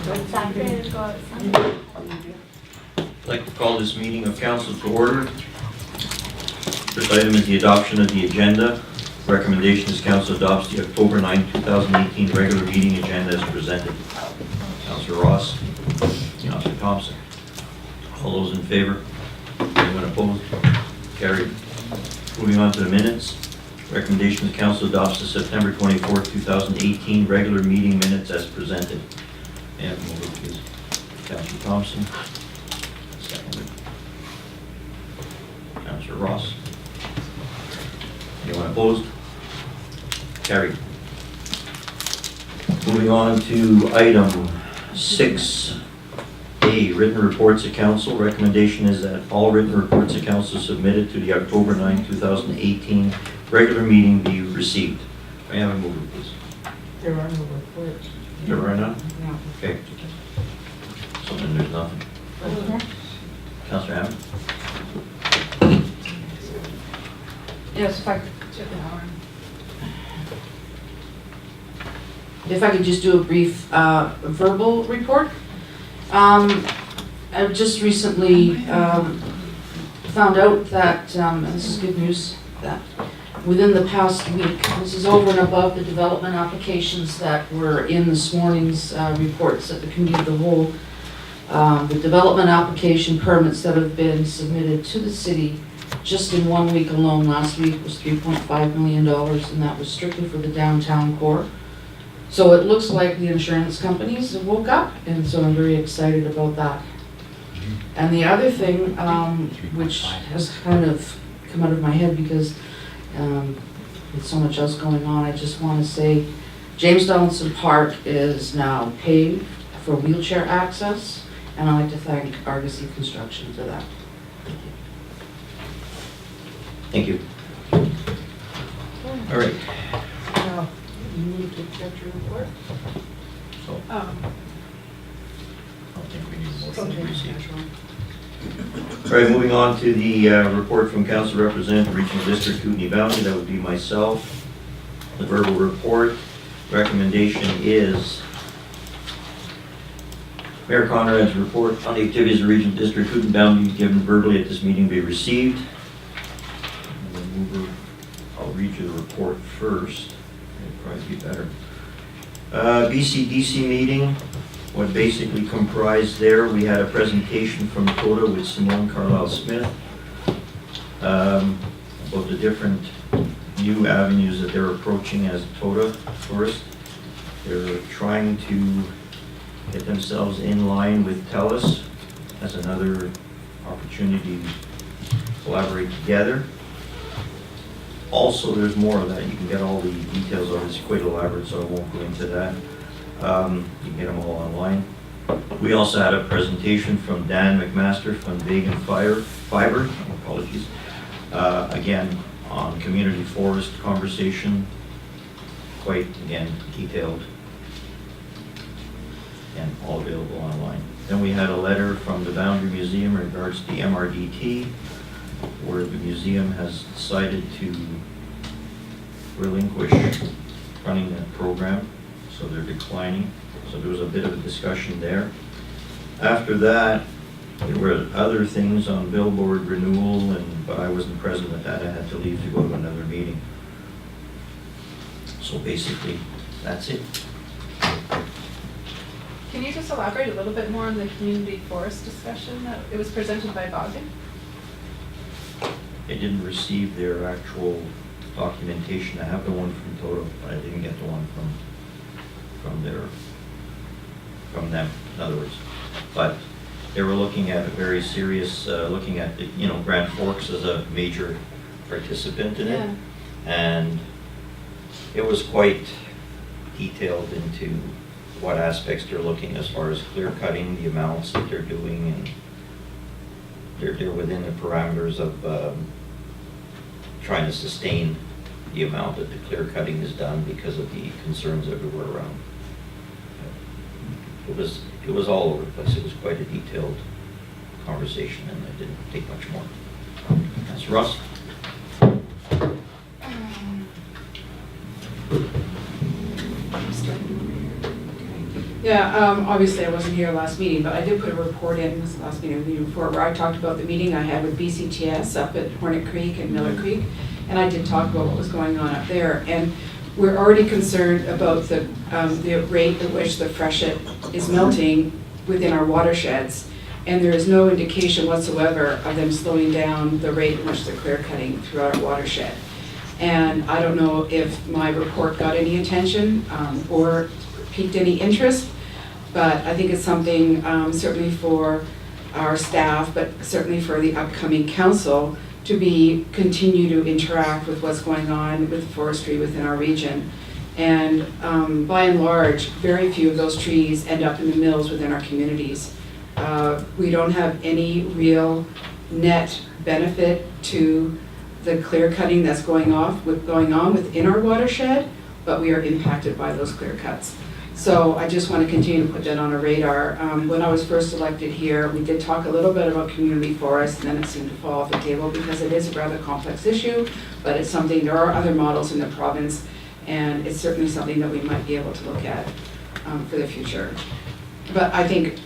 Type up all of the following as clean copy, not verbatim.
I'd like to call this meeting of council to order. First item is the adoption of the agenda. Recommendation is council adopts the October 9, 2018 regular meeting agenda as presented. Councillor Ross, Councillor Thompson. All those in favor? Anyone opposed? Carried. Moving on to the minutes. Recommendation is council adopts the September 24, 2018 regular meeting minutes as presented. May I have a mover, please? Councillor Thompson. Seconded. Councillor Ross. Anyone opposed? Carried. Moving on to item 6A, written reports of council. Recommendation is that all written reports of council submitted to the October 9, 2018 regular meeting be received. May I have a mover, please? There are no reports. There are none? No. Okay. So then there's nothing. Councillor Hammond? Yes, if I could just do a brief verbal report. I've just recently found out that, and this is good news, that within the past week, this is over and above the development applications that were in this morning's reports at the committee of the whole. The development application permits that have been submitted to the city just in 1 week alone last week was $3.5 million, and that was strictly for the downtown core. So it looks like the insurance companies have woke up, and so I'm very excited about that. And the other thing, which has kind of come out of my head because with so much else going on, I just want to say James Donaldson Park is now paved for wheelchair access, and I'd like to thank Argosy Construction for that. Thank you. All right. Now, you need to accept your report? So, I don't think we need a motion to receive. All right, moving on to the report from Council Representative, Regional District Kootenay Valley. That would be myself. The verbal report recommendation is Mayor Conrad's report on the activities of Regional District Kootenay Valley given verbally at this meeting be received. And then mover, I'll read you the report first. It'd probably be better. BCDC meeting. What basically comprised there, we had a presentation from TOTA with Simone Carlisle-Smith about the different new avenues that they're approaching as TOTA tourist. They're trying to get themselves in line with TELUS as another opportunity to collaborate together. Also, there's more of that. You can get all the details of it. It's quite elaborate, so I won't go into that. You can get them all online. We also had a presentation from Dan McMaster from Vegan Fiber, apologies, again on community forest conversation, quite again detailed and all available online. Then we had a letter from the Boundary Museum in regards to the MRDT, where the museum has decided to relinquish running that program. So they're declining. So there was a bit of a discussion there. After that, there were other things on billboard renewal, but I wasn't present at that. I had to leave to go to another meeting. So basically, that's it. Can you just elaborate a little bit more on the community forest discussion that it was presented by Bogan? They didn't receive their actual documentation. I have the one from Toto, but I didn't get the one from them, in other words. But they were looking at a very serious, looking at, Grand Forks as a major participant in it. And it was quite detailed into what aspects they're looking as far as clear cutting, the amounts that they're doing, and they're within the parameters of trying to sustain the amount that the clear cutting is done because of the concerns everywhere around. It was all over the place. It was quite a detailed conversation, and I didn't take much more. That's Russ. Yeah, obviously I wasn't here last meeting, but I did put a report in, this last meeting, the meeting before, where I talked about the meeting I had with BCTS up at Hornet Creek and Miller Creek. And I did talk about what was going on up there. And we're already concerned about the rate at which the freshet is melting within our watersheds. And there is no indication whatsoever of them slowing down the rate at which they're clear cutting throughout our watershed. And I don't know if my report got any attention or piqued any interest, but I think it's something certainly for our staff, but certainly for the upcoming council to continue to interact with what's going on with forestry within our region. And by and large, very few of those trees end up in the mills within our communities. We don't have any real net benefit to the clear cutting that's going on within our watershed, but we are impacted by those clear cuts. So I just want to continue to put that on our radar. When I was first elected here, we did talk a little bit about community forests, and then it seemed to fall off the table because it is a rather complex issue, but it's something, there are other models in the province, and it's certainly something that we might be able to look at for the future. But I think,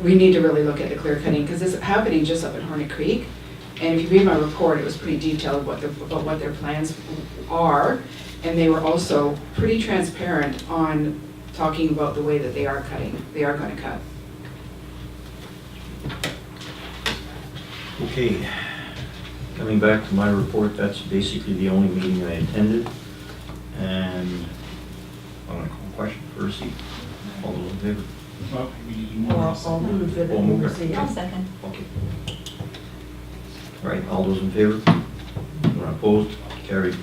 we need to really look at the clear cutting because it's happening just up in Hornet Creek. And if you read my report, it was pretty detailed about what their plans are. And they were also pretty transparent on talking about the way that they are cutting, they are going to cut. Okay, coming back to my report, that's basically the only meeting I attended. And I'm going to call a question for Riverside. All those in favor? Well, we need more. I'll move it. I'll second. Okay. All right, all those in favor? Anyone opposed? Carried.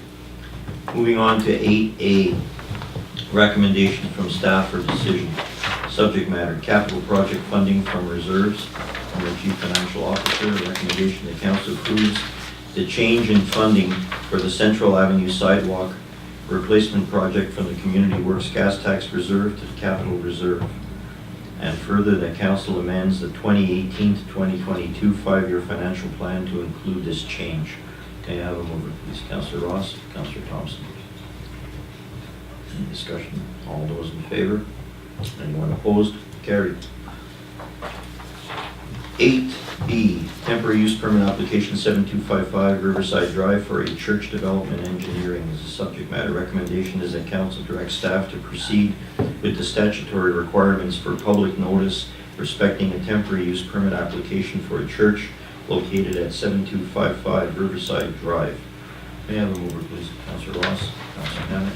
Moving on to 8A, recommendation from staff for decision. Subject matter, capital project funding from reserves. From the Chief Financial Officer, recommendation the council approves the change in funding for the Central Avenue sidewalk replacement project from the Community Works Gas Tax Reserve to the Capital Reserve. And further, the council amends the 2018 to 2022 five-year financial plan to include this change. May I have a mover, please? Councillor Ross, Councillor Thompson. Any discussion? All those in favor? Anyone opposed? Carried. 8B, temporary use permit application 7255 Riverside Drive for a church development engineering is the subject matter. Recommendation is that council direct staff to proceed with the statutory requirements for public notice respecting a temporary use permit application for a church located at 7255 Riverside Drive. May I have a mover, please? Councillor Ross, Councillor Hammett.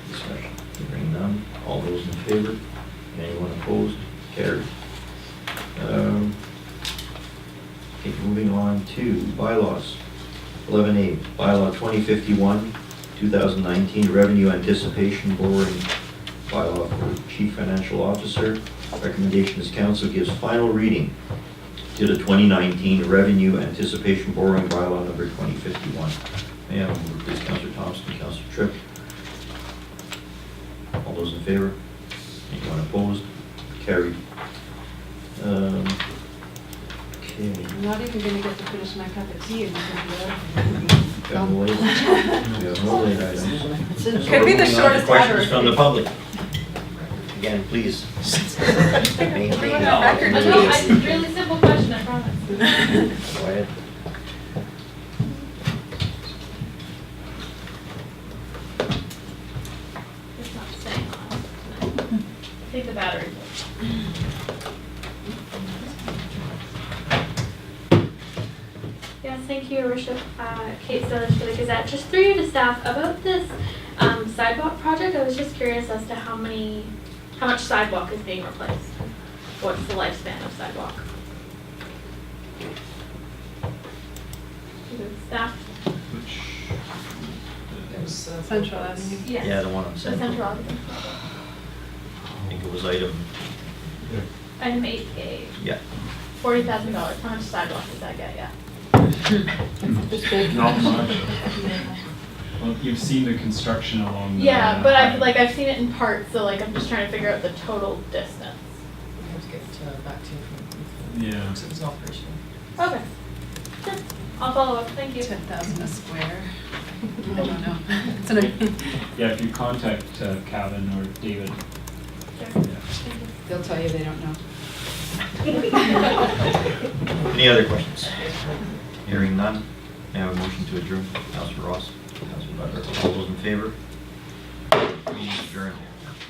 Discussion. Hearing none. All those in favor? Anyone opposed? Carried. Okay, moving on to bylaws. 11A, bylaw 2051, 2019 revenue anticipation borrowing bylaw for Chief Financial Officer. Recommendation is council gives final reading to the 2019 revenue anticipation borrowing bylaw number 2051. May I have a mover, please? Councillor Thompson, Councillor Tripp. All those in favor? Anyone opposed? Carried. Okay. I'm not even gonna get to finish my cup of tea and you can do it. Got no late- we have no late items. So Could be we're the moving on to shortest questions ever. from the public. Again, please. Maintain Everyone the on record. opportunity. No, it's a really simple question, I promise. Go ahead. It's not staying on. Take the battery. Yes, thank you, Your Worship. Kate Sellers for the Gazette. Just through you to staff about this sidewalk project. I was just curious as to how much sidewalk is being replaced. What's the lifespan of sidewalk? Is it staff? Central Avenue. Yes. Yeah, the one on The Central. Central Avenue. I think it was item, Item 8A, yeah. $40,000. How much sidewalk does that get? Yeah. Not much. Well, you've seen the construction along the. Yeah, but I've seen it in parts, so I'm just trying to figure out the total distance. We have to get back to you from, Yeah. because it was operational. Okay. Sure. I'll follow up. Thank you. 10,000 a square. I don't know. It's an Yeah, if you contact Kevin or David, Sure. yeah. They'll tell you they don't know. Any other questions? Hearing none, may I have a motion to adjourn? Councilor Ross, Councilor Butler, all those in favor?